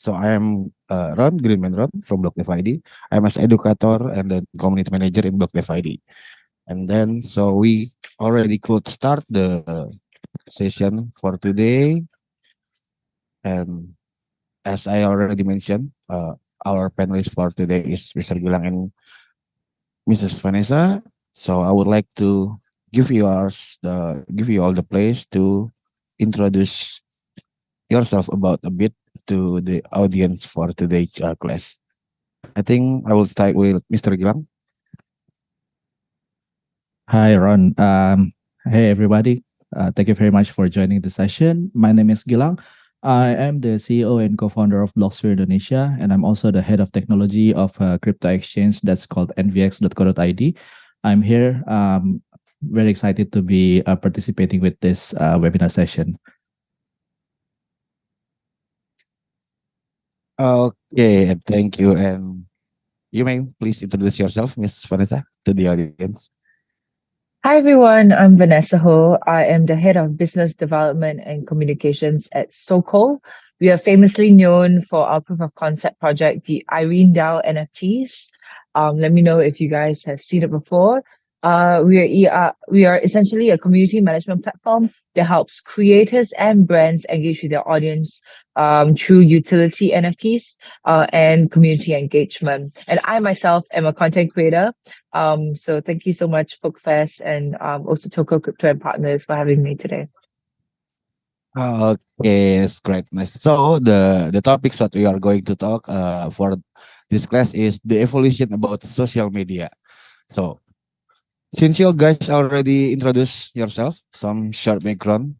So I am Ron Greenman Ron from BlockDev ID. I'm as educator and then community manager in BlockDev ID. And then so we already could start the session for today. And as I already mentioned, our panelist for today is Mr. Gilang and Mrs. Vanessa. So I would like to give you all the place to introduce yourself about a bit to the audience for today's class. I think I will start with Mr. Gilang. Hi, Ron. Hey, everybody. Thank you very much for joining the session. My name is Gilang. I am the CEO and co-founder of Blocksphere Indonesia, and I'm also the head of technology of a crypto exchange that's called nvx.co.id. I'm here, very excited to be participating with this webinar session. Okay, and thank you. And you may please introduce yourself, Miss Vanessa, to the audience. Hi everyone, I'm Vanessa Ho. I am the head of business development and communications at Sokol. We are famously known for our proof of concept project, the Irene DAO NFTs. Let me know if you guys have seen it before. We are essentially a community management platform that helps creators and brands engage with their audience through utility NFTs and community engagement. And I myself am a content creator. So thank you so much, Folkfest, and also Toko Crypto and Partners for having me today. Okay, it's great. Nice. So the topics that we are going to talk for this class is the evolution about social media. So since you guys already introduced yourself, some short background,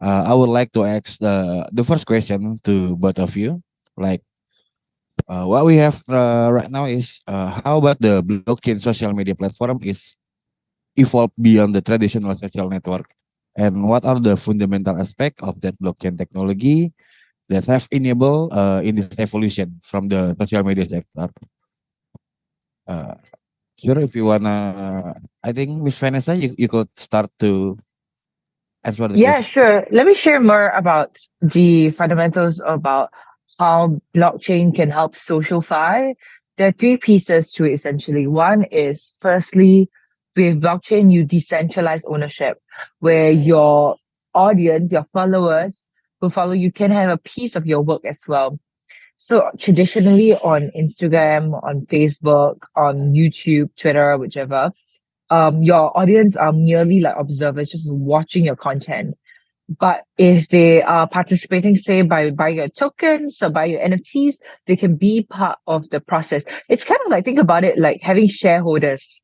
I would like to ask the first question to both of you. Like, what we have right now is how about the blockchain social media platform is evolved beyond the traditional social network, and what are the fundamental aspects of that blockchain technology that have enabled in this evolution from the social media sector? Uh, sure, if you wanna, I think Miss Vanessa, you could start to answer the Yeah, question. sure. Let me share more about the fundamentals about how blockchain can help socialify. There are three pieces to it essentially. One is firstly, with blockchain, you decentralize ownership, where your audience, your followers who follow you can have a piece of your work as well. So traditionally on Instagram, on Facebook, on YouTube, Twitter, whichever, your audience are merely like observers, just watching your content. But if they are participating, say by buying your tokens or buying your NFTs, they can be part of the process. It's kind of like, think about it like having shareholders.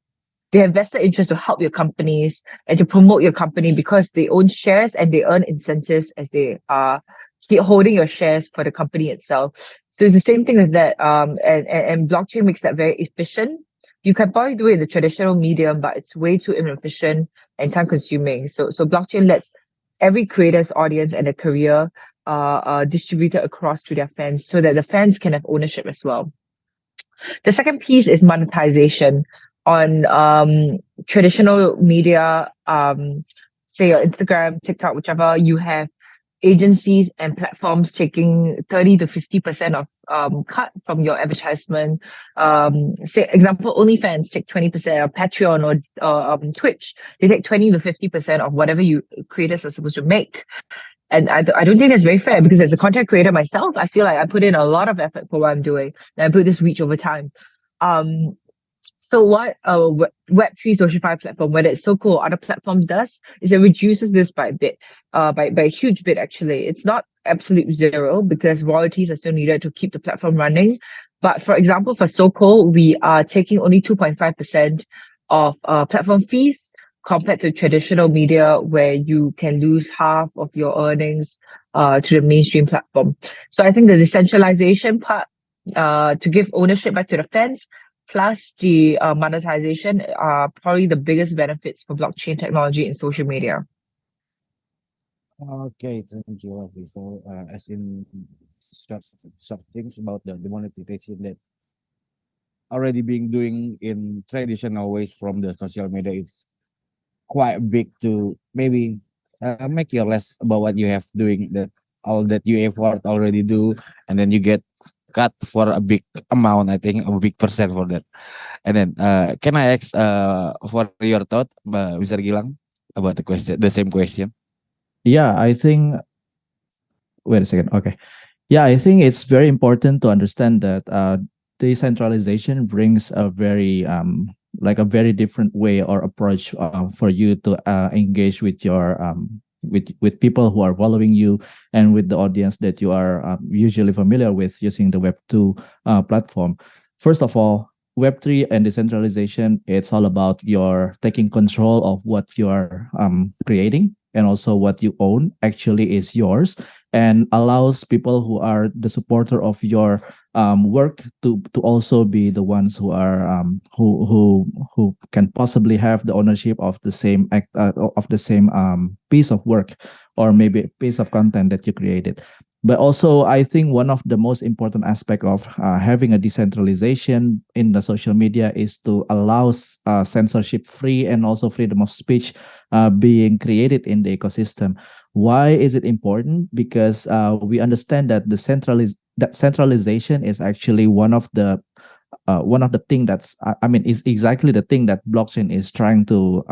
They have vested interest to help your companies and to promote your company because they own shares and they earn incentives as they are keep holding your shares for the company itself. So it's the same thing with that. And blockchain makes that very efficient. You can probably do it in the traditional medium, but it's way too inefficient and time consuming. So blockchain lets every creator's audience and a career distributed across to their fans so that the fans can have ownership as well. The second piece is monetization on traditional media, say your Instagram, TikTok, whichever, you have agencies and platforms taking 30 to 50% of cut from your advertisement. Say example, OnlyFans take 20%, or Patreon or Twitch, they take 20 to 50% of whatever you creators are supposed to make. And I don't think that's very fair because as a content creator myself, I feel like I put in a lot of effort for what I'm doing and I built this reach over time. Um, so what a Web3 socialify platform, whether it's Soko or other platforms does, is it reduces this by a bit, by a huge bit actually. It's not absolute zero because royalties are still needed to keep the platform running. But for example, for Soko, we are taking only 2.5% of platform fees compared to traditional media where you can lose half of your earnings to the mainstream platform. So I think the decentralization part, to give ownership back to the fans, plus the monetization are probably the biggest benefits for blockchain technology in social media. Okay, thank you, Rafi. So, as in short, short things about the monetization that already being doing in traditional ways from the social media is quite big to maybe make you less about what you have doing that all that you effort already do, and then you get cut for a big amount. I think a big percent for that. And then can I ask for your thought, Mr. Gilang, about the question, the same question? Yeah, I think. Wait a second. Okay. Yeah, I think it's very important to understand that decentralization brings a very like a very different way or approach for you to engage with your with people who are following you and with the audience that you are usually familiar with using the Web2 platform. First of all, Web3 and decentralization, it's all about your taking control of what you're creating, and also what you own actually is yours, and allows people who are the supporter of your work to also be the ones who are who can possibly have the ownership of the same act of the same piece of work, or maybe a piece of content that you created. But also, I think one of the most important aspect of having a decentralization in the social media is to allow censorship free and also freedom of speech being created in the ecosystem. Why is it important? Because we understand that that centralization is actually one of the thing that's I mean is exactly the thing that blockchain is trying to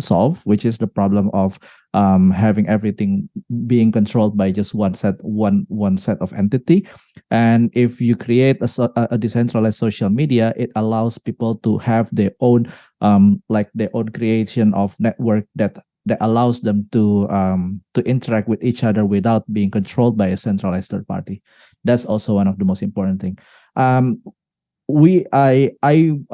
solve, which is the problem of having everything being controlled by just one set of entity. And if you create a decentralized social media, it allows people to have their own like their own creation of network that allows them to interact with each other without being controlled by a centralized third party. That's also one of the most important thing. Um, we I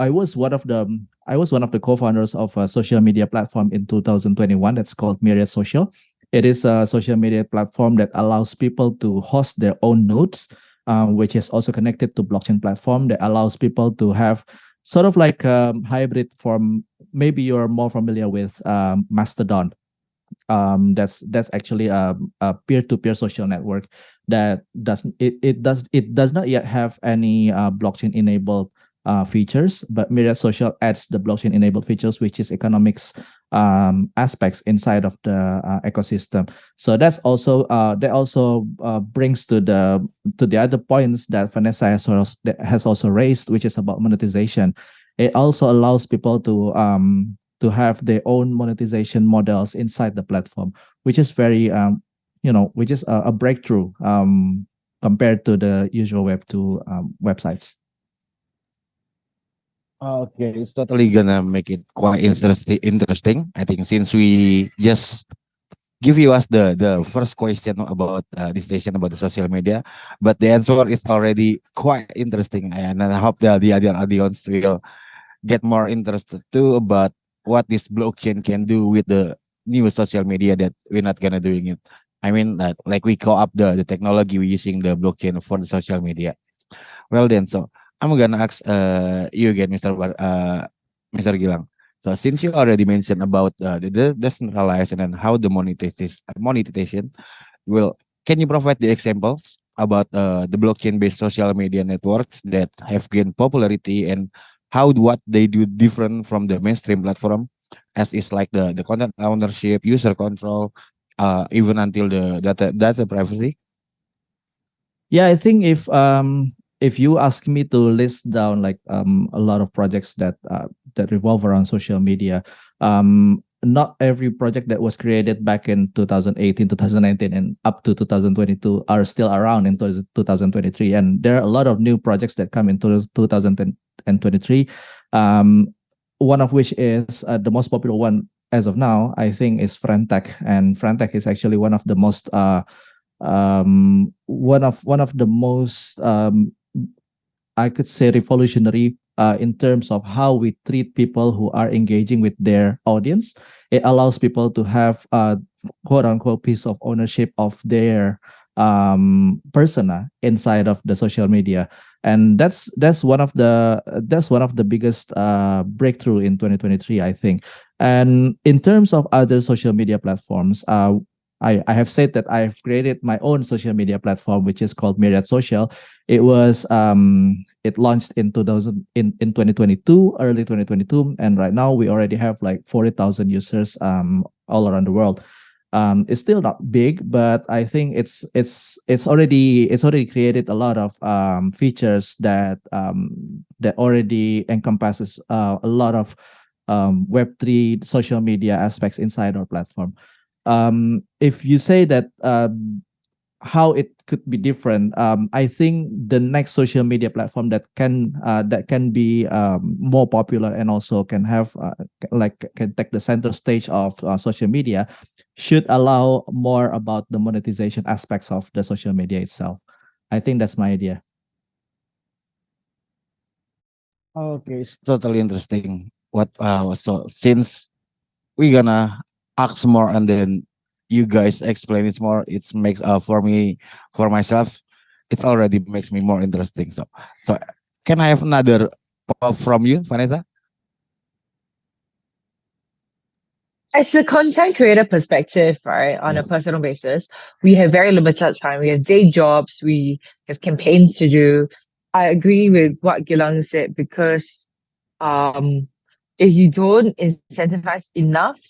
was one of the co-founders of a social media platform in 2021 that's called Myriad Social. It is a social media platform that allows people to host their own nodes, which is also connected to blockchain platform that allows people to have sort of like a hybrid form. Maybe you're more familiar with Mastodon. That's actually a peer-to-peer social network that does not yet have any blockchain enabled features, but Myriad Social adds the blockchain enabled features, which is economics aspects inside of the ecosystem. So that also brings to the other points that Vanessa has also raised, which is about monetization. It also allows people to have their own monetization models inside the platform, which is very which is a breakthrough compared to the usual Web2 websites. Okay, it's totally gonna make it quite interesting. I think since we just give you us the first question about this station about the social media, but the answer is already quite interesting, and I hope the other audience will get more interested too about what this blockchain can do with the new social media that we're not gonna doing it. I mean that like we co-op the technology we're using the blockchain for the social media. Well then, so I'm gonna ask you again, Mr. Gilang. So since you already mentioned about the decentralized and then how the monetization will, can you provide the examples about the blockchain-based social media networks that have gained popularity and how what they do different from the mainstream platform, as is like the content ownership, user control, even until the data privacy? Yeah, I think if you ask me to list down like a lot of projects that revolve around social media, not every project that was created back in 2018, 2019, and up to 2022 are still around in 2023. And there are a lot of new projects that come into 2023. One of which is the most popular one as of now, I think, is Frentech. And Frentech is actually one of the most one of the most I could say revolutionary in terms of how we treat people who are engaging with their audience. It allows people to have a quote unquote piece of ownership of their persona inside of the social media, and that's one of the biggest breakthrough in 2023, I think. And in terms of other social media platforms, I have said that I've created my own social media platform, which is called Myriad Social. It launched in 2022, early 2022, and right now we already have like 40,000 users all around the world. It's still not big, but I think it's already created a lot of features that already encompasses a lot of Web3 social media aspects inside our platform. If you say that how it could be different, I think the next social media platform that can be more popular and also can have can take the center stage of social media should allow more about the monetization aspects of the social media itself. I think that's my idea. Okay, it's totally interesting. So since we're gonna ask more and then you guys explain it more, it makes for me, for myself, it already makes me more interesting. So can I have another from you, Vanessa? As a content creator perspective, right, on a Yes. personal basis, we have very limited time. We have day jobs, we have campaigns to do. I agree with what Gilang said because um if you don't incentivize enough,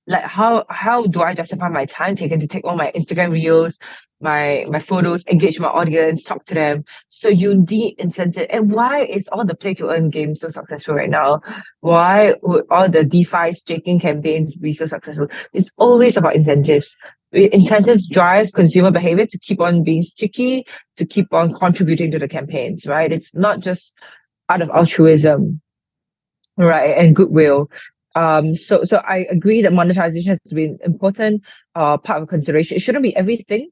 like how do I justify my time taken to take all my Instagram reels, my photos, engage my audience, talk to them? So you need incentive. And why is all the play to earn games so successful right now? Why would all the DeFi staking campaigns be so successful? It's always about incentives. Incentives drives consumer behavior to keep on being sticky, to keep on contributing to the campaigns, right? It's not just out of altruism, right, and goodwill. So I agree that monetization has to be an important part of consideration. It shouldn't be everything.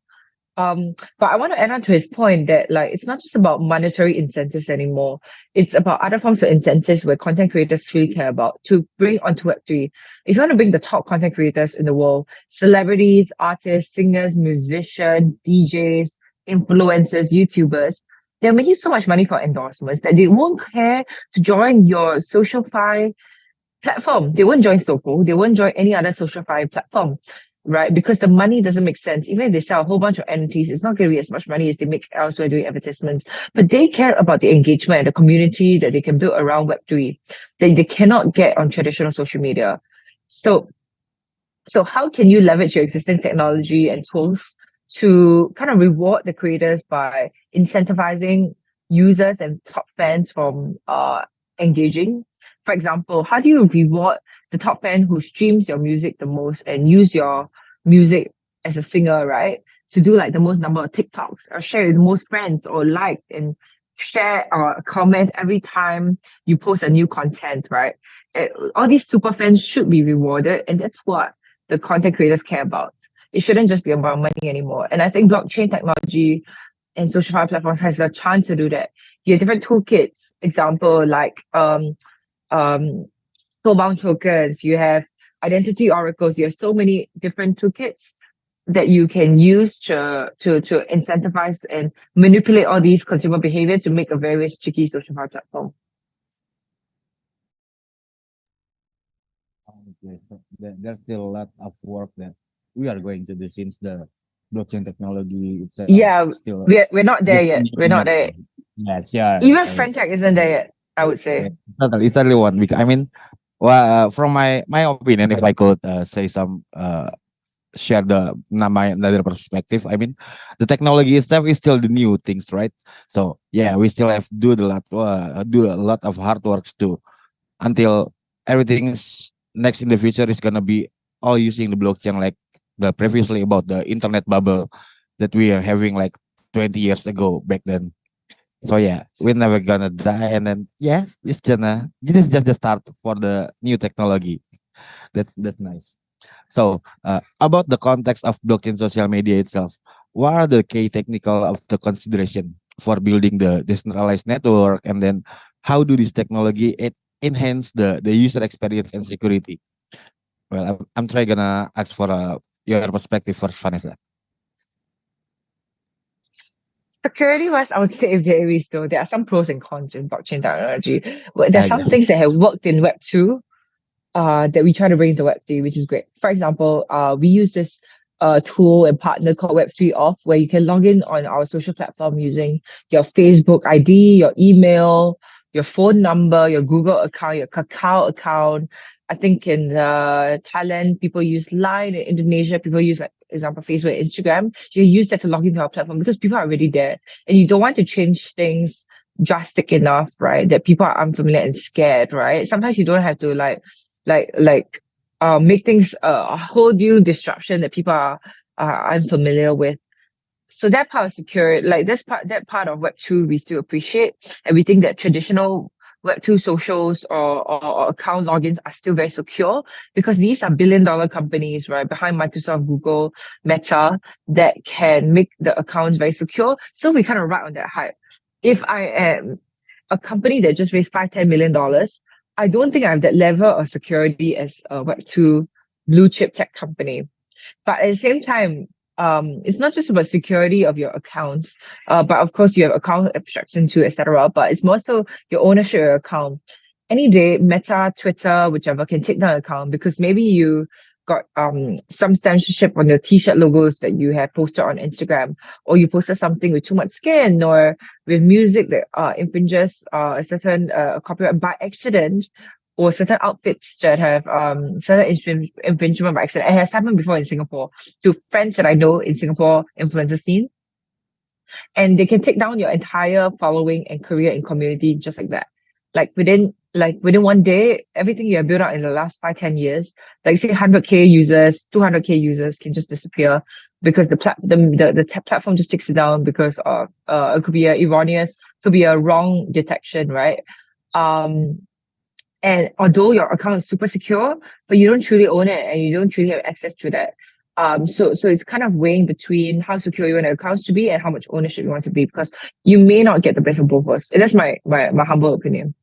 But I want to add on to his point that like it's not just about monetary incentives anymore. It's about other forms of incentives where content creators truly care about to bring onto Web3. If you want to bring the top content creators in the world, celebrities, artists, singers, musicians, DJs, influencers, YouTubers, they're making so much money for endorsements that they won't care to join your social fi platform. They won't join Soko. They won't join any other social fi platform, right? Because the money doesn't make sense. Even if they sell a whole bunch of entities, it's not going to be as much money as they make elsewhere doing advertisements. But they care about the engagement and the community that they can build around Web3 that they cannot get on traditional social media. So so how can you leverage your existing technology and tools to kind of reward the creators by incentivizing users and top fans from engaging? For example, how do you reward the top fan who streams your music the most and use your music as a singer, right? To do like the most number of TikToks or share with the most friends or like and share or comment every time you post a new content, right? All these super fans should be rewarded, and that's what the content creators care about. It shouldn't just be about money anymore. And I think blockchain technology and social media platforms has a chance to do that. You have different toolkits, example like um soulbound tokens, you have identity oracles, you have so many different toolkits that you can use to incentivize and manipulate all these consumer behavior to make a very sticky social media platform. Okay, so there's still a lot of work that we are going to do since the blockchain technology itself Yeah, still we're not there just yet. We're not there yet. yes, yeah, Even French isn't there yet, I would yeah, say. it's totally one because I mean, well, from my opinion, if I could say some share my another perspective, I mean, the technology itself is still the new things, right? So yeah, we still have do a lot of hard works too until everything's next in the future is gonna be all using the blockchain, like the previously about the internet bubble that we are having like 20 years ago back then. So yeah, we're never gonna die, and then yeah, this is just the start for the new technology. That's nice. So about the context of blockchain social media itself, what are the key technical of the consideration for building the decentralized network, and then how do this technology enhance the user experience and security? Well, I'm trying gonna ask for your perspective first, Vanessa. Security wise, I would say it varies though. There are some pros and cons in blockchain technology. But there's some Yeah. things that have worked in Web 2 that we try to bring to Web 3, which is great. For example, we use this tool and partner called Web 3 Off, where you can log in on our social platform using your Facebook ID, your email, your phone number, your Google account, your Kakao account. I think in Thailand, people use Line. In Indonesia, people use, like, example, Facebook, Instagram. You use that to log into our platform because people are already there, and you don't want to change things drastic enough, right? That people are unfamiliar and scared, right? Sometimes you don't have to make things a whole new disruption that people are unfamiliar with. So that part of security, like that part of Web2, we still appreciate, and we think that traditional Web2 socials or account logins are still very secure because these are billion-dollar companies, right, behind Microsoft, Google, Meta, that can make the accounts very secure. So we kind of ride on that hype. If I am a company that just raised $5-10 million, I don't think I have that level of security as a Web2 blue chip tech company. But at the same time, it's not just about security of your accounts, but of course you have account abstraction too, etc. But it's more so your ownership of your account. Any day, Meta, Twitter, whichever, can take down an account because maybe you got some censorship on your t-shirt logos that you have posted on Instagram, or you posted something with too much skin, or with music that infringes a certain copyright by accident, or certain outfits that have certain infringement by accident. It has happened before in Singapore to friends that I know in Singapore influencer scene, and they can take down your entire following and career and community just like that. Within one day, everything you have built out in the last 5-10 years, like say 100K users, 200K users, can just disappear because the platform just takes it down because of it could be could be a wrong detection, right? And although your account is super secure, but you don't truly own it and you don't truly have access to that. So it's kind of weighing between how secure you want your accounts to be and how much ownership you want to be, because you may not get the best of both worlds. And that's my humble opinion.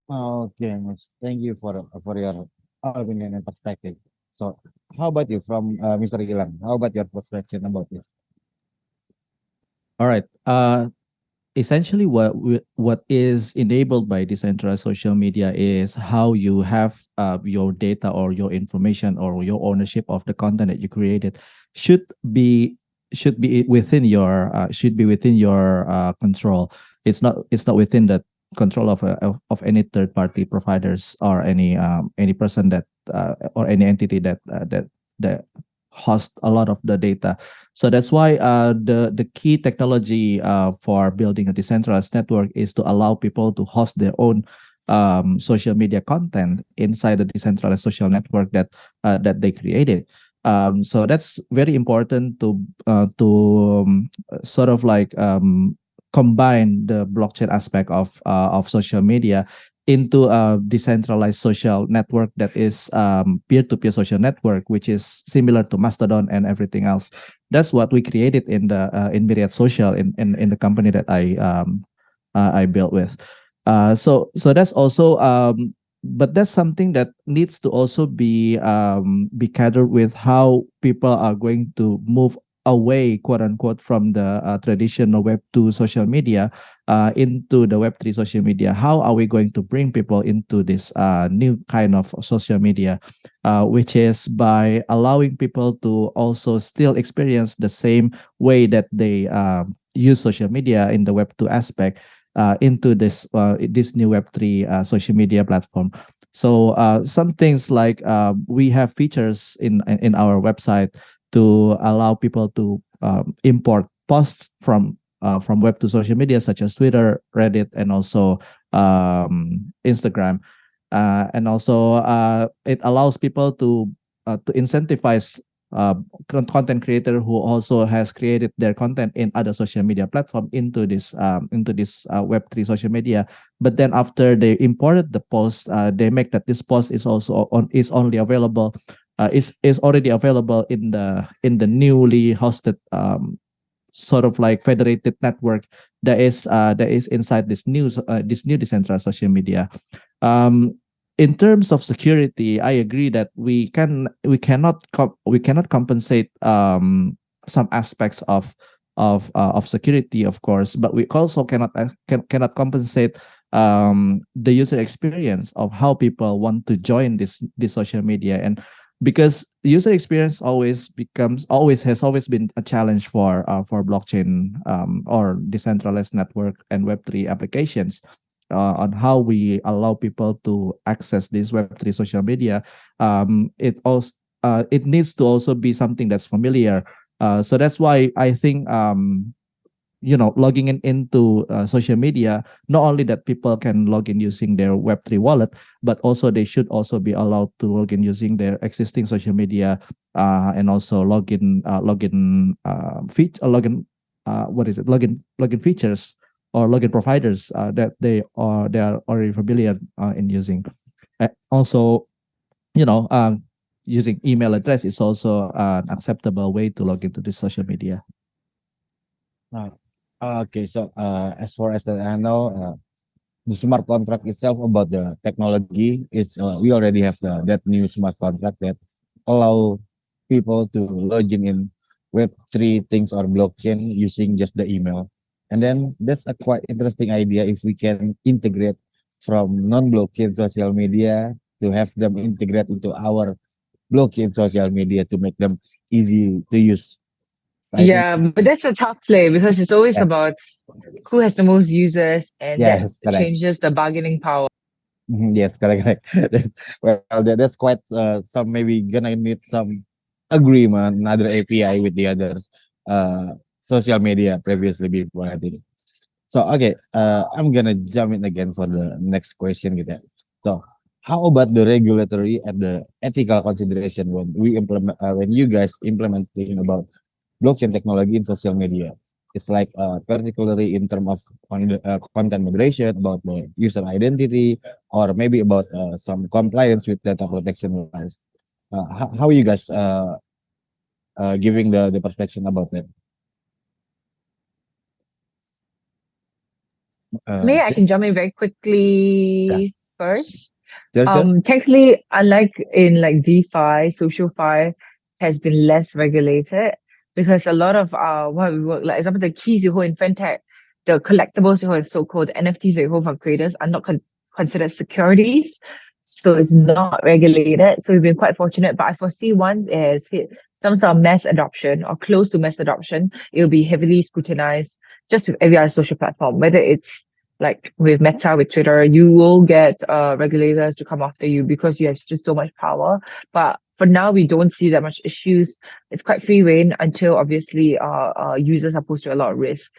Okay, Miss. Thank you for your opinion and perspective. So, how about you, from Mr. Gilang? How about your perspective about this? All right. Essentially, what is enabled by decentralized social media is how you have your data or your information or your ownership of the content that you created should be within your control. It's not within the control of any third party providers or any person that or any entity that host a lot of the data. So that's why the key technology for building a decentralized network is to allow people to host their own social media content inside the decentralized social network that they created. So that's very important to sort of like combine the blockchain aspect of social media into a decentralized social network that is peer-to-peer social network, which is similar to Mastodon and everything else. That's what we created in the in Myriad Social in the company that I built with. So that's also but that's something that needs to also be catered with how people are going to move away, quote unquote, from the traditional Web2 social media into the Web3 social media. How are we going to bring people into this new kind of social media, which is by allowing people to also still experience the same way that they use social media in the Web2 aspect into this new Web3 social media platform. So some things like we have features in our website to allow people to import posts from web to social media, such as Twitter, Reddit, and also Instagram. And also it allows people to incentivize content creator who also has created their content in other social media platform into this Web3 social media. But then after they imported the post, they make that this post is also only available. Is already available in the newly hosted sort of like federated network that is inside this new decentralized social media. In terms of security, I agree that we cannot compensate some aspects of security, of course, but we also cannot compensate the user experience of how people want to join this social media. And because user experience always has been a challenge for blockchain or decentralized network and Web3 applications. On how we allow people to access this Web3 social media, it needs to also be something that's familiar. So that's why I think logging into social media, not only that people can log in using their Web3 wallet, but also they should also be allowed to log in using their existing social media, and also login features or login providers that they are already familiar in using. Also, using email address is also an acceptable way to log into this social media. Okay, so as far as that I know, the smart contract itself about the technology is we already have that new smart contract that allow people to log in Web3 things or blockchain using just the email. And then that's a quite interesting idea if we can integrate from non-blockchain social media to have them integrate into our blockchain social media to make them easy to use. I think Yeah, but that's a tough play because it's always yeah, about who has the most users, and that yes, correct. changes the bargaining power. Yes, correct, correct. That's quite some maybe gonna need some agreement, another API with the others social media previously before I think. So okay, I'm gonna jump in again for the next question gitu. So how about the regulatory and the ethical consideration when we implement when you guys implementing about blockchain technology in social media? It's like particularly in terms of content moderation, about the user identity, or maybe about some compliance with data protection laws. How you guys giving the perspective about that? Maybe I Sh- can jump in very yeah, quickly first. sure, sure. Thankfully, unlike in like DeFi, social fi has been less regulated because a lot of what we work, like example, the keys you hold in fintech, the collectibles you hold in so-called NFTs that you hold from creators are not considered securities. So it's not regulated. So we've been quite fortunate. But I foresee once it has hit some sort of mass adoption or close to mass adoption, it will be heavily scrutinized just with every other social platform, whether it's like with Meta, with Twitter, you will get regulators to come after you because you have just so much power. But for now, we don't see that much issues. It's quite free reign until obviously users are posed to a lot of risk.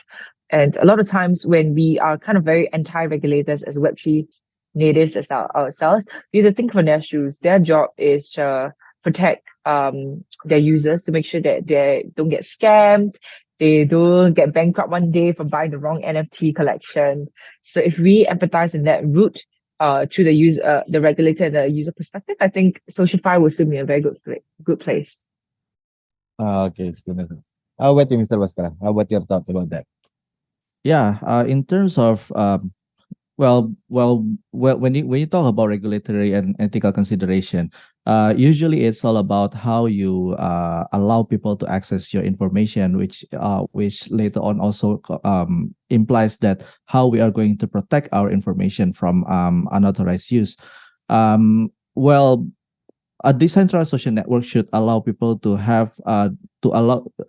And a lot of times when we are kind of very anti-regulators as Web3 natives as ourselves, we have to think from their shoes. Their job is to protect their users to make sure that they don't get scammed, they don't get bankrupt one day from buying the wrong NFT collection. So if we empathize in that route, to the user, the regulator, and the user perspective, I think SocialFi will still be a very good place. Okay, it's good. How about you, Mr. Baskara? How about your thoughts about that? Yeah, in terms of when you talk about regulatory and ethical consideration, usually it's all about how you allow people to access your information, which later on also implies that how we are going to protect our information from unauthorized use. Well, a decentralized social network should allow people to have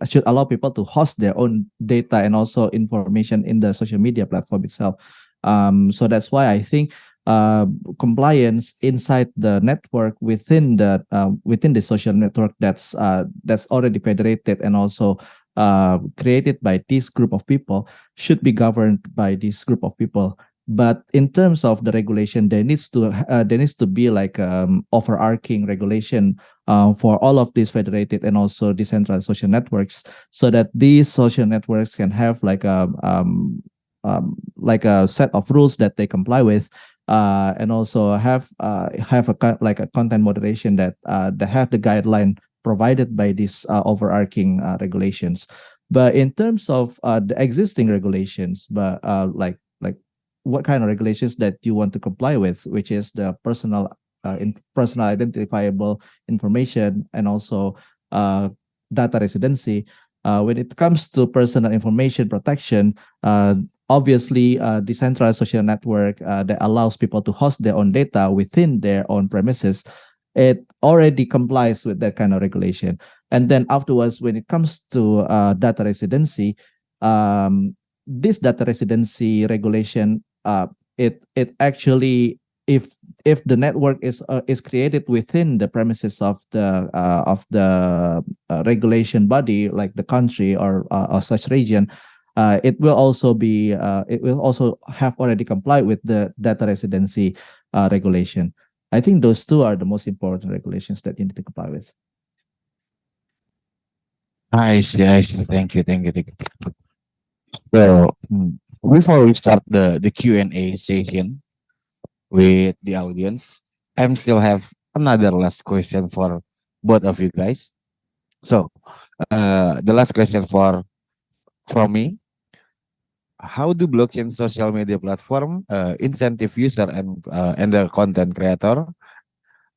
should allow people to host their own data and also information in the social media platform itself. So that's why I think compliance inside the network within the social network that's already federated and also created by this group of people should be governed by this group of people. But in terms of the regulation, there needs to be like overarching regulation for all of these federated and also decentralized social networks, so that these social networks can have like a set of rules that they comply with, and also have a content moderation that have the guideline provided by these overarching regulations. But in terms of the existing regulations, but like what kind of regulations that you want to comply with, which is the personal identifiable information and also data residency. When it comes to personal information protection, obviously, decentralized social network that allows people to host their own data within their own premises it already complies with that kind of regulation. And then afterwards, when it comes to data residency, this data residency regulation, it actually, if the network is created within the premises of the regulation body, like the country or such region, it will also be it will also have already complied with the data residency regulation. I think those two are the most important regulations that you need to comply with. I see, I see. Thank you, thank you, thank you. So, before we start the Q&A session with the audience, I'm still have another last question for both of you guys. So, the last question from me: how do blockchain social media platform incentive user and the content creator?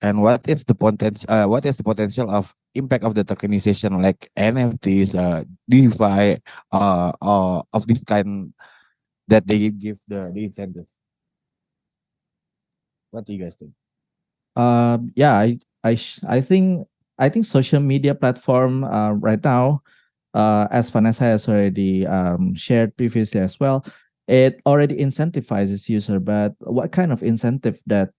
And what is the potential of impact of the tokenization like NFTs, DeFi, of this kind that they give the incentive? What do you guys think? Yeah, I think social media platform right now, as Vanessa has already shared previously as well, it already incentivizes user. But what kind of incentive that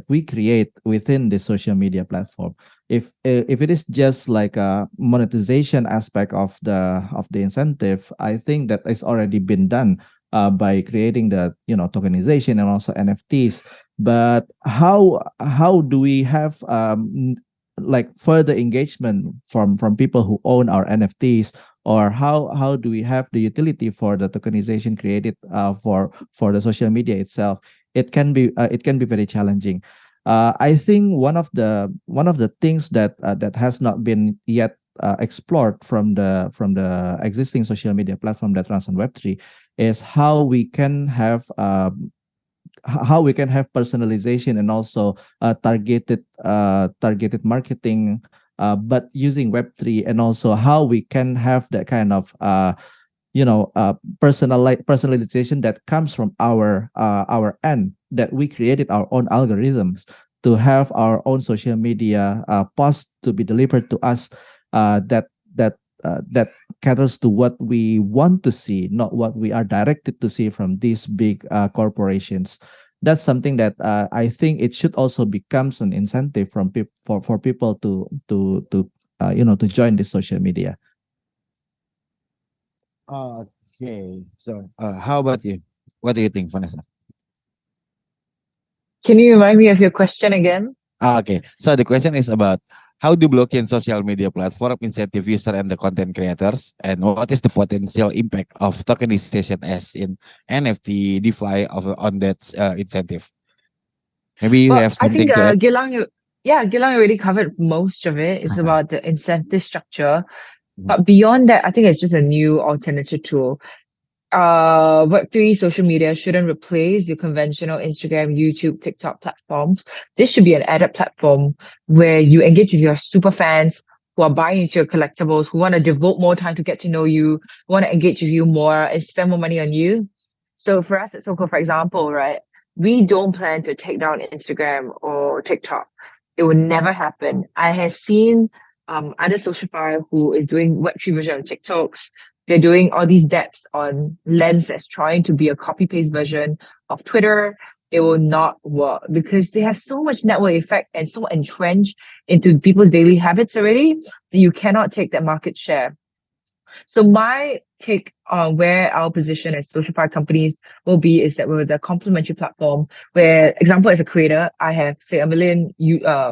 we create within the social media platform? If it is just like a monetization aspect of the incentive, I think that is already been done by creating the tokenization and also NFTs. But how do we have like further engagement from people who own our NFTs, or how do we have the utility for the tokenization created for the social media itself? It can be very challenging. I think one of the things that has not been yet explored from the existing social media platform that runs on Web3 is how we can have personalization and also targeted marketing, but using Web3, and also how we can have that kind of personalization that comes from our end, that we created our own algorithms to have our own social media posts to be delivered to us, that caters to what we want to see, not what we are directed to see from these big corporations. That's something that I think it should also becomes an incentive for people to join the social media. Okay, so how about you? What do you think, Vanessa? Can you remind me of your question again? Okay, so the question is about how do blockchain social media platform incentive user and the content creators, and what is the potential impact of tokenization as in NFT, DeFi on that incentive? Maybe you Well, have I think something to add. Gilang already covered most of it. It's about the incentive structure. Mhm. But beyond that, I think it's just a new alternative tool. Web3 social media shouldn't replace your conventional Instagram, YouTube, TikTok platforms. This should be an added platform where you engage with your super fans who are buying into your collectibles, who want to devote more time to get to know you, who want to engage with you more and spend more money on you. So for us at Soko, for example, right, we don't plan to take down Instagram or TikTok. It will never happen. I have seen other social fire who is doing Web3 version of TikToks. They're doing all these depths on Lens that's trying to be a copy paste version of Twitter. It will not work because they have so much network effect and so entrenched into people's daily habits already that you cannot take that market share. So my take on where our position as social fire companies will be is that we're the complementary platform where, example, as a creator, I have say 1 million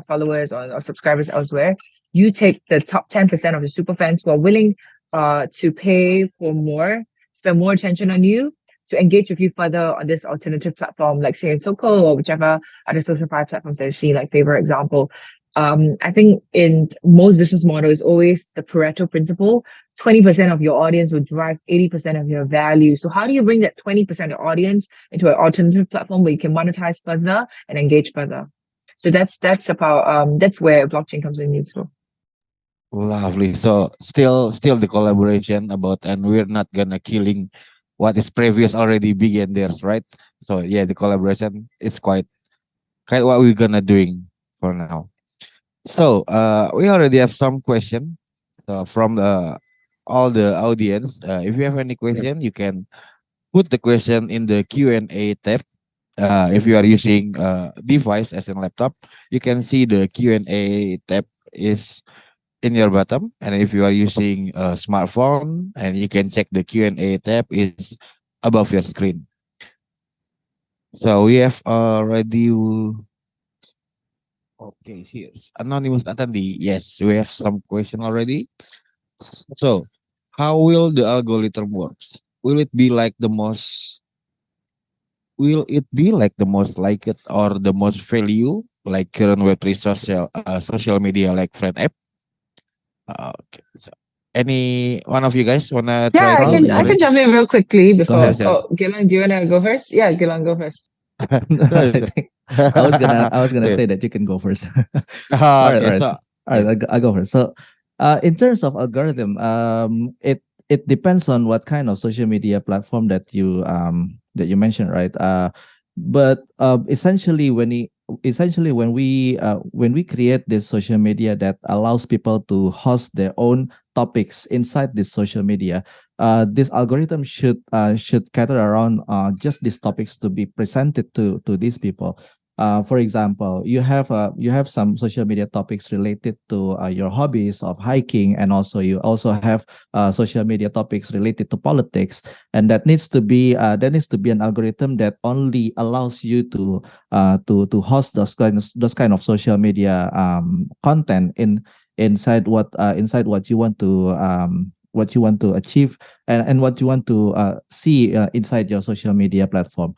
followers or subscribers elsewhere. You take the top 10% of the super fans who are willing to pay for more, spend more attention on you, to engage with you further on this alternative platform, like say in Soko or whichever other social fire platforms that you see, like favorite example. I think in most business models, is always the Pareto principle. 20% of your audience will drive 80% of your value. So how do you bring that 20% of your audience into an alternative platform where you can monetize further and engage further? So that's about that's where blockchain comes in useful. Lovely. So still the collaboration about, and we're not gonna killing what is previous already began there, right? So yeah, the collaboration is quite what we're gonna doing for now. So we already have some question from the all the audience. If you have any question, you can put the question in the Q&A tab. If you are using device as a laptop, you can see the Q&A tab is in your bottom, and if you are using a smartphone, and you can check the Q&A tab is above your screen. So we have already. Okay, here's anonymous attendee. Yes, we have some question already. So, how will the algorithm works? Will it be like the most liked or the most value like current Web3 social media like friend app? Okay. So, any one of you guys wanna Yeah, try I to can I Probably. can answer? jump in real quickly Go Sure, before. ahead. sure. Oh, Gilang, do you wanna go first? Yeah, Gilang, go first. Sure, I sure. think I was gonna Okay. say that you can go first. All right, all Okay, right, so all right. I go first. So, in terms of algorithm, it depends on what kind of social media platform that you mentioned, right? But essentially when we create this social media that allows people to host their own topics inside this social media, this algorithm should cater around just these topics to be presented to these people. For example, you have some social media topics related to your hobbies of hiking, and also you also have social media topics related to politics, and that needs to be an algorithm that only allows you to host those kind of social media content inside what you want to achieve, and what you want to see inside your social media platform.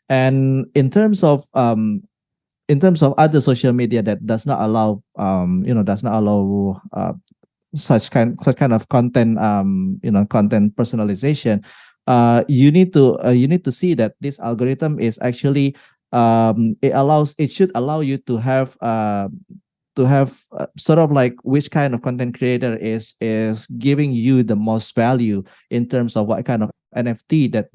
And in terms of other social media that does not allow does not allow such kind of content, content personalization, you need to see that this algorithm is actually, it should allow you to have sort of like which kind of content creator is giving you the most value in terms of what kind of NFT that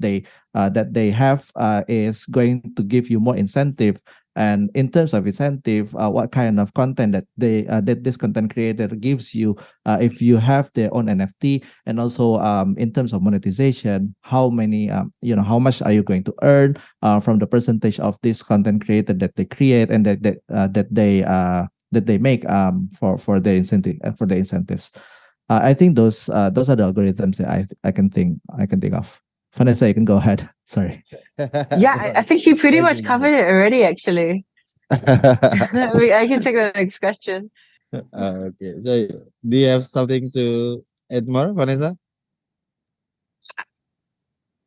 they have, is going to give you more incentive. And in terms of incentive, what kind of content that this content creator gives you, if you have their own NFT, and also in terms of monetization, how many how much are you going to earn from the percentage of this content creator that they create, and that they make for their incentive, for the incentives. I think those are the algorithms that I can think of. Vanessa, you can go ahead. Sorry. Yeah, I think you pretty Thank much covered it already, actually. I can take the next question. Okay. So, do you have something to add more, Vanessa?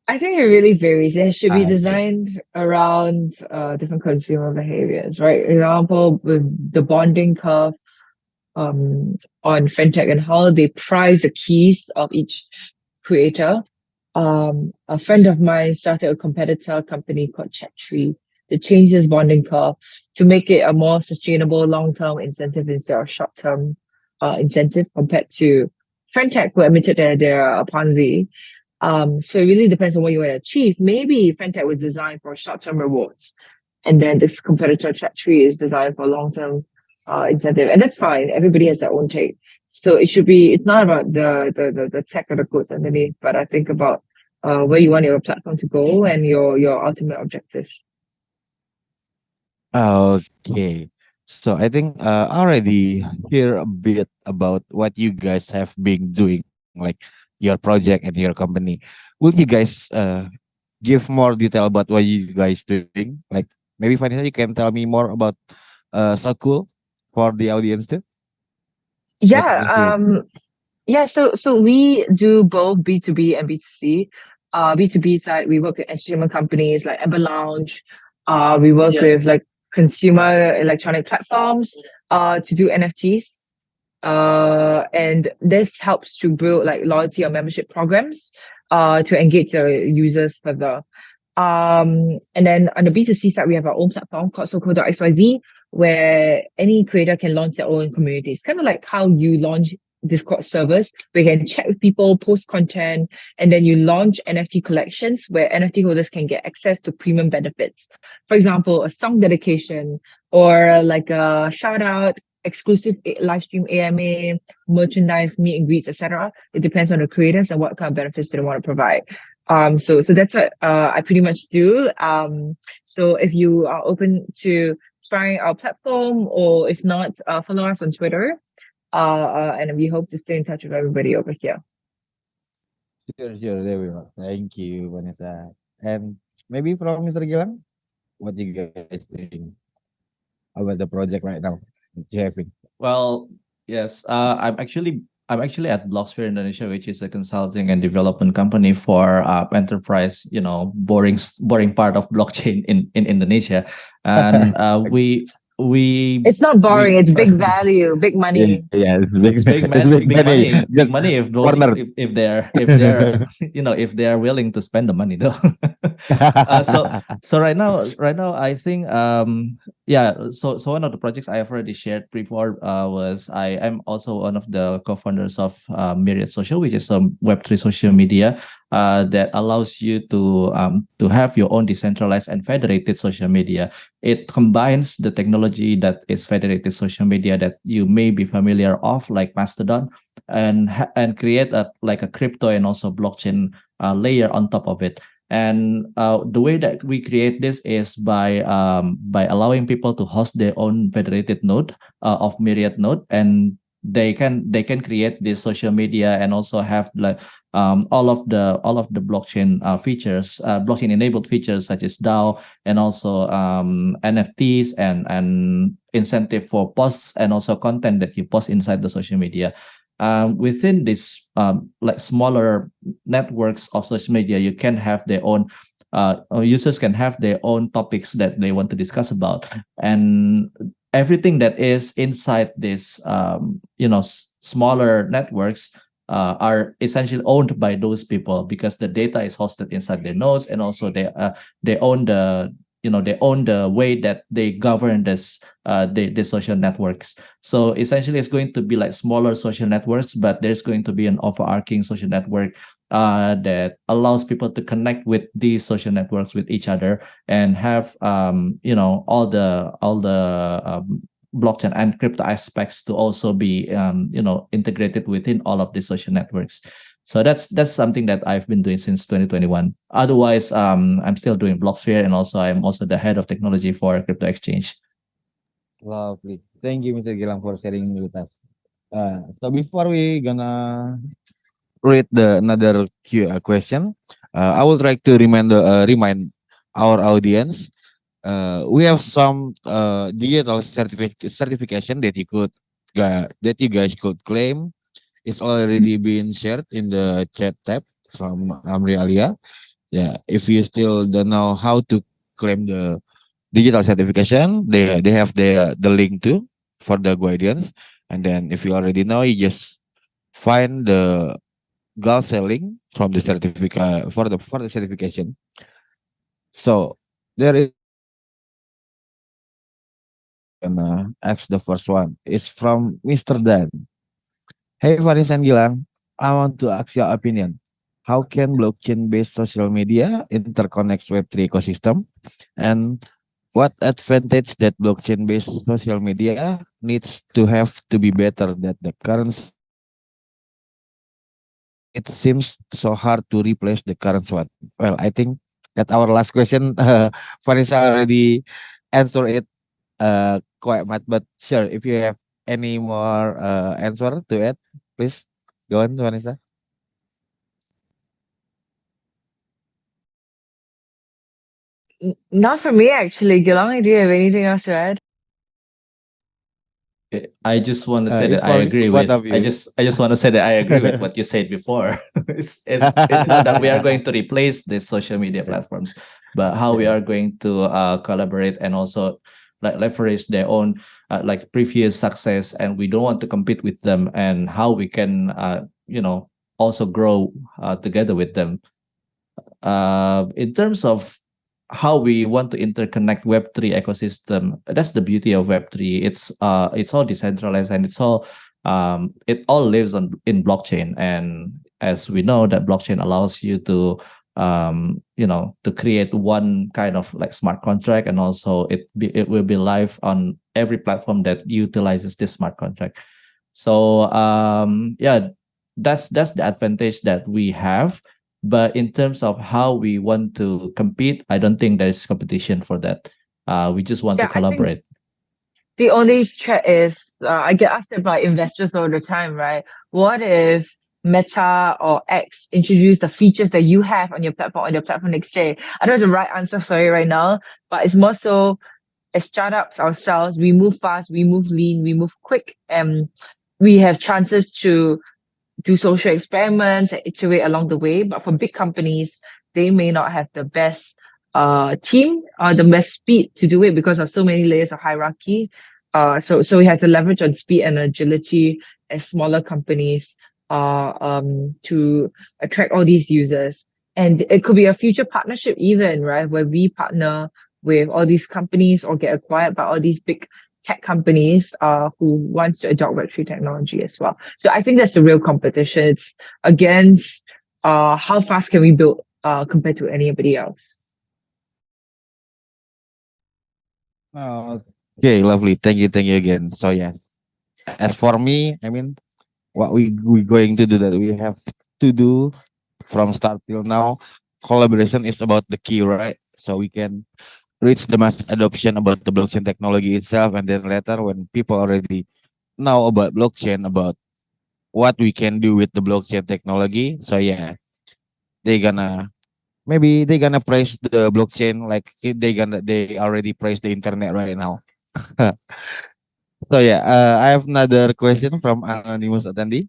I think it really varies. It should be Okay. designed around different consumer behaviors, right? Example, with the bonding curve on fintech and how they price the keys of each creator. A friend of mine started a competitor company called Chat3 to change this bonding curve to make it a more sustainable long-term incentive instead of short-term incentive compared to fintech who admitted that they're a Ponzi. So it really depends on what you want to achieve. Maybe fintech was designed for short-term rewards, and then this competitor Chat3 is designed for long-term incentive, and that's fine. Everybody has their own take. So it should be. It's not about the tech or the codes underneath, but I think about where you want your platform to go and your ultimate objectives. Okay. So I think already hear a bit about what you guys have been doing, like your project and your company. Will you guys give more detail about what you guys doing? Like maybe Vanessa, you can tell me more about so cool for the audience too. What you Yeah. guys doing? Yeah. So we do both B2B and B2C. B2B side, we work with entertainment companies like Amber Lounge. We work with like consumer electronic platforms to do NFTs. And this helps to build like loyalty or membership programs to engage the users further. And then on the B2C side, we have our own platform called SoCo.xyz, where any creator can launch their own communities. Kind of like how you launch Discord servers, where you can chat with people, post content, and then you launch NFT collections where NFT holders can get access to premium benefits. For example, a song dedication or like a shout out exclusive live stream AMA, merchandise, meet and greets, etc. It depends on the creators and what kind of benefits they want to provide. So that's what I pretty much do. So if you are open to trying our platform, or if not, follow us on Twitter. And we hope to stay in touch with everybody over here. Sure, there we go. Thank you, Vanessa. And maybe from Mr. Gilang, what you guys think about the project right now that you having? Well, yes, I'm actually at Blocksphere Indonesia, which is a consulting and development company for enterprise, boring part of blockchain in Indonesia, and It's not we boring, it's big value, big money. Yeah, it's big it's man, big money, big Just money if those corner. if they're if they are willing to spend the money though. So right now I think yeah, so one of the projects I have already shared before was I am also one of the co-founders of Myriad Social, which is a Web3 social media that allows you to have your own decentralized and federated social media. It combines the technology that is federated social media that you may be familiar of, like Mastodon, and create a crypto and also blockchain layer on top of it. And the way that we create this is by allowing people to host their own federated node of Myriad node, and they can create this social media and also have like all of the blockchain features, blockchain enabled features such as DAO, and also NFTs and incentive for posts and also content that you post inside the social media. Within this like smaller networks of social media, you can have their own users can have their own topics that they want to discuss about, and everything that is inside this smaller networks are essentially owned by those people, because the data is hosted inside their nodes, and also they own the way that they govern the social networks. So essentially it's going to be like smaller social networks, but there's going to be an overarching social network that allows people to connect with these social networks with each other, and have all the blockchain and crypto aspects to also be integrated within all of the social networks. So that's something that I've been doing since 2021. Otherwise, I'm still doing Blocksphere, and also I'm also the head of technology for crypto exchange. Lovely. Thank you, Mr. Gilang, for sharing with us. So before we gonna read another question, I would like to remind our audience. We have some digital certification that you guys could claim. It's already been shared in the chat tab from Amrialia. Yeah, if you still don't know how to claim the digital certification, they have the link too for the guidance. And then if you already know, you just find the goal selling from the certificate for the certification. So there is gonna ask the first one. It's from Mr. Dan. Hey Faris and Gilang, I want to ask your opinion. How can blockchain-based social media interconnect Web3 ecosystem? And what advantage that blockchain-based social media needs to have to be better than the current? It seems so hard to replace the current one. Well, I think that our last question, Vanessa already answered it quite much. But sure, if you have any more answer to add, please go on, Vanessa. Not for me, actually. Gilang, do you have anything else to add? I just want to say It's that I for agree both with. of I you. just want to say that I agree with what you said before. It's not that we are going to replace these social media platforms, but how we Yeah. are going to collaborate and also like leverage their own like previous success, and we don't want to compete with them, and how we can also grow together with them. In terms of how we want to interconnect Web3 ecosystem, that's the beauty of Web3. It's all decentralized, and it all lives in blockchain. And as we know, that blockchain allows you to to create one kind of like smart contract, and also it will be live on every platform that utilizes this smart contract. So yeah, that's the advantage that we have. But in terms of how we want to compete, I don't think there is competition for that. We just want to Yeah, I think collaborate. the only threat is I get asked by investors all the time, right? What if Meta or X introduce the features that you have on your platform next day? I don't have the right answer, sorry, right now, but it's more so as startups ourselves, we move fast, we move lean, we move quick, and we have chances to do social experiments and iterate along the way. But for big companies, they may not have the best team or the best speed to do it because of so many layers of hierarchy. So we have to leverage on speed and agility as smaller companies to attract all these users. And it could be a future partnership even, right? Where we partner with all these companies or get acquired by all these big tech companies who wants to adopt Web3 technology as well. So I think that's the real competition. It's against how fast can we build compared to anybody else. Okay, lovely. Thank you again. So yeah, as for me, I mean, what we going to do that we have to do from start till now, collaboration is about the key, right? So we can reach the mass adoption about the blockchain technology itself, and then later when people already know about blockchain, about what we can do with the blockchain technology. So yeah, they gonna maybe they gonna praise the blockchain like they already praise the internet right now. So yeah, I have another question from anonymous attendee.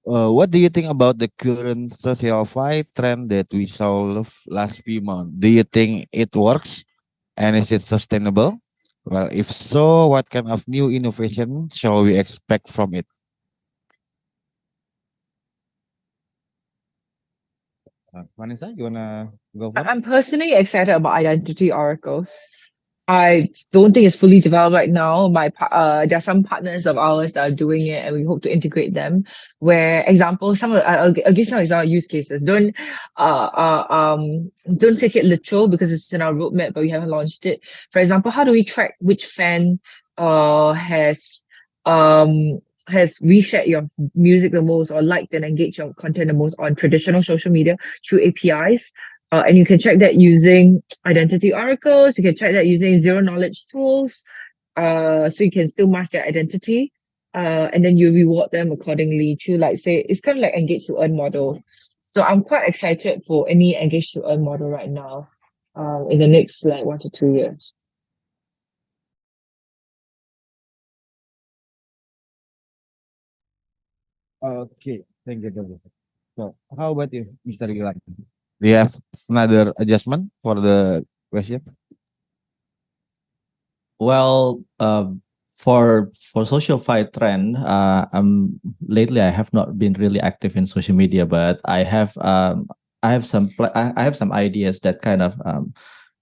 What do you think about the current social fi trend that we saw last few months? Do you think it works and is it sustainable? Well, if so, what kind of new innovation shall we expect from it? Vanessa, you wanna go first? I'm personally excited about identity oracles. I don't think it's fully developed right now. There are some partners of ours that are doing it, and we hope to integrate them. Where example, I'll give some example use cases. Don't take it literal because it's in our roadmap, but we haven't launched it. For example, how do we track which fan has um reshared your music the most or liked and engaged your content the most on traditional social media through APIs? And you can check that using identity oracles. You can check that using zero knowledge tools. So you can still mask their identity. And then you reward them accordingly to like say it's kind of like engage to earn model. So I'm quite excited for any engage to earn model right now. In the next like 1 to 2 years. Okay, thank you. So, how about you, Mr. Gilang? Do you have another adjustment for the question? Well, for social fight trend, lately I have not been really active in social media, but I have I have some ideas that kind of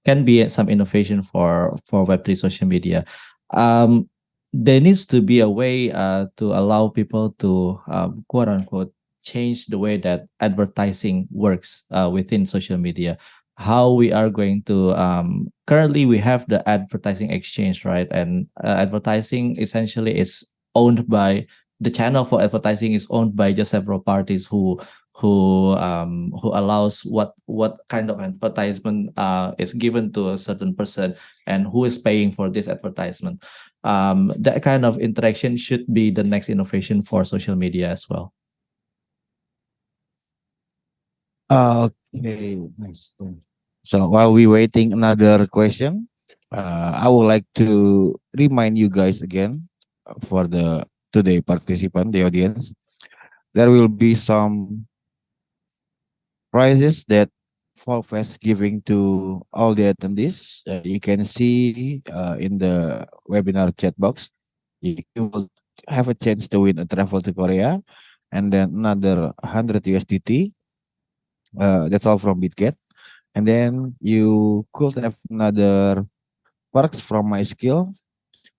can be some innovation for Web3 social media. Um, there needs to be a way to allow people to quote unquote change the way that advertising works within social media. How we are going to currently we have the advertising exchange, right? And advertising essentially is owned by the channel for advertising is owned by just several parties who allows what kind of advertisement is given to a certain person and who is paying for this advertisement. That kind of interaction should be the next innovation for social media as well. Okay, nice. So while we waiting another question, I would like to remind you guys again for the today participant, the audience, there will be some prizes that Folkfest giving to all the attendees. You can see in the webinar chat box. You will have a chance to win a travel to Korea and then another 100 USDT. That's all from BitGet. And then you could have another perks from my skill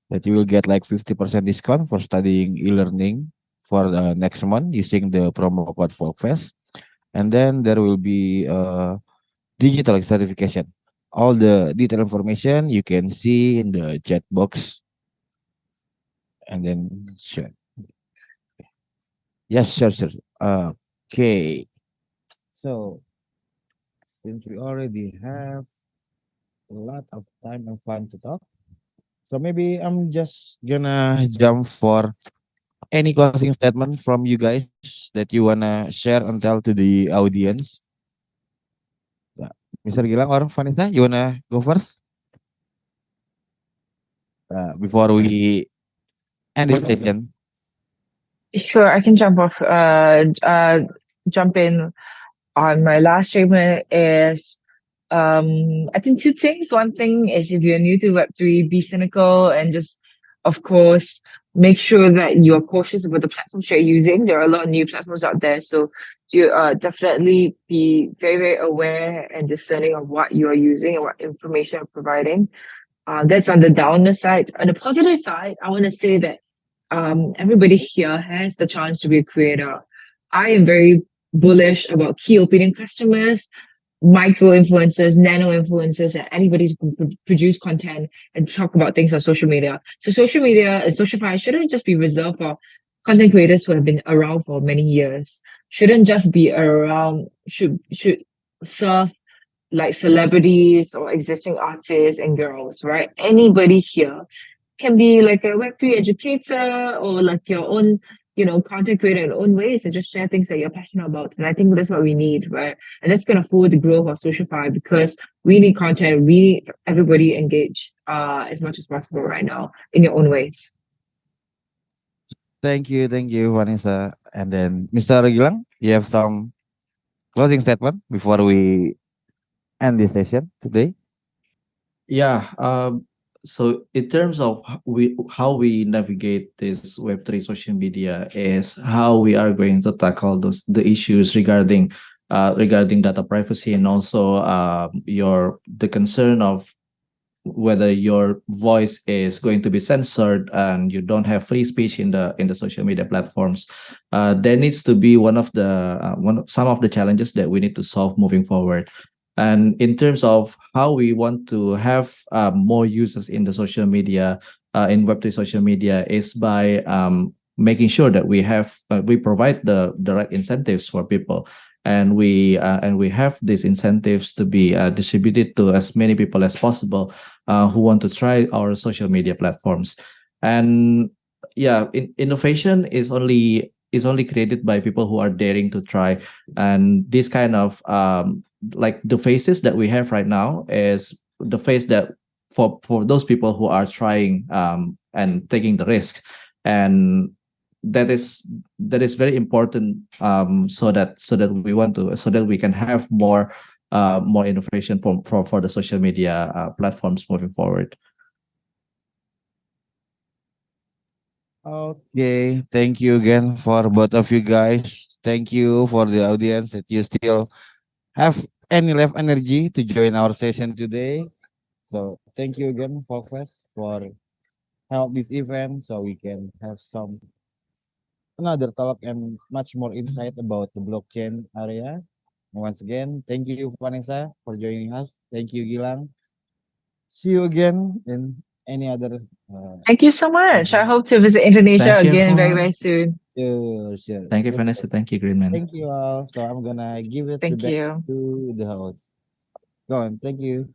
that you will get like 50% discount for studying e-learning for the next month using the promo code Folkfest. and then there will be digital certification. All the detailed information you can see in the chat box, and then sure. Yes, sure, sure. Okay. So since we already have a lot of time and fun to talk, so maybe I'm just gonna jump for any closing statement from you guys that you wanna share and tell to the audience. Yeah. Mr. Gilang or Vanessa, you wanna go first before we end this session? Sure, I can jump in on my last statement is I think two things. One thing is if you're new to Web3, be cynical and just of course make sure that you're cautious about the platforms you're using. There are a lot of new platforms out there. So you definitely be very, very aware and discerning of what you are using and what information you're providing. That's on the downer side. On the positive side, I want to say that everybody here has the chance to be a creator. I am very bullish about key opinion customers, micro influencers, nano influencers, and anybody who produce content and talk about things on social media. So social media and socialify shouldn't just be reserved for content creators who have been around for many years. Shouldn't just be around. Should serve like celebrities or existing artists and girls, right? Anybody here can be like a Web3 educator or like your own, content creator in your own ways and just share things that you're passionate about. And I think that's what we need, right? And that's going to forward the growth of Socialfy because we need content, we need everybody engaged as much as possible right now in your own ways. Thank you, Vanessa. And then Mr. Gilang, you have some closing statement before we end this session today? Yeah. So in terms of how we navigate this Web3 social media is how we are going to tackle the issues regarding data privacy and also the concern of whether your voice is going to be censored and you don't have free speech in the social media platforms. There needs to be some of the challenges that we need to solve moving forward. And in terms of how we want to have more users in the social media, in Web3 social media, is by making sure that we provide the right incentives for people, and we have these incentives to be distributed to as many people as possible who want to try our social media platforms. And yeah, innovation is only created by people who are daring to try. And this kind of like the phases that we have right now is the phase that for those people who are trying and taking the risk. And that is very important, so that we can have more innovation for the social media platforms moving forward. Okay, thank you again for both of you guys. Thank you for the audience that you still have any left energy to join our session today. So thank you again, Folkfest, for help this event so we can have some another talk and much more insight about the blockchain area. Once again, thank you, Vanessa, for joining us. Thank you, Gilang. See you again in any other. Thank you so much. I hope to visit Indonesia Thank you, again very, very everyone. soon. Sure, sure. Thank you, Okay. Vanessa. Thank you, Greenman. Thank you all. So I'm gonna give it the Thank back you. to the host. Go on. Thank you.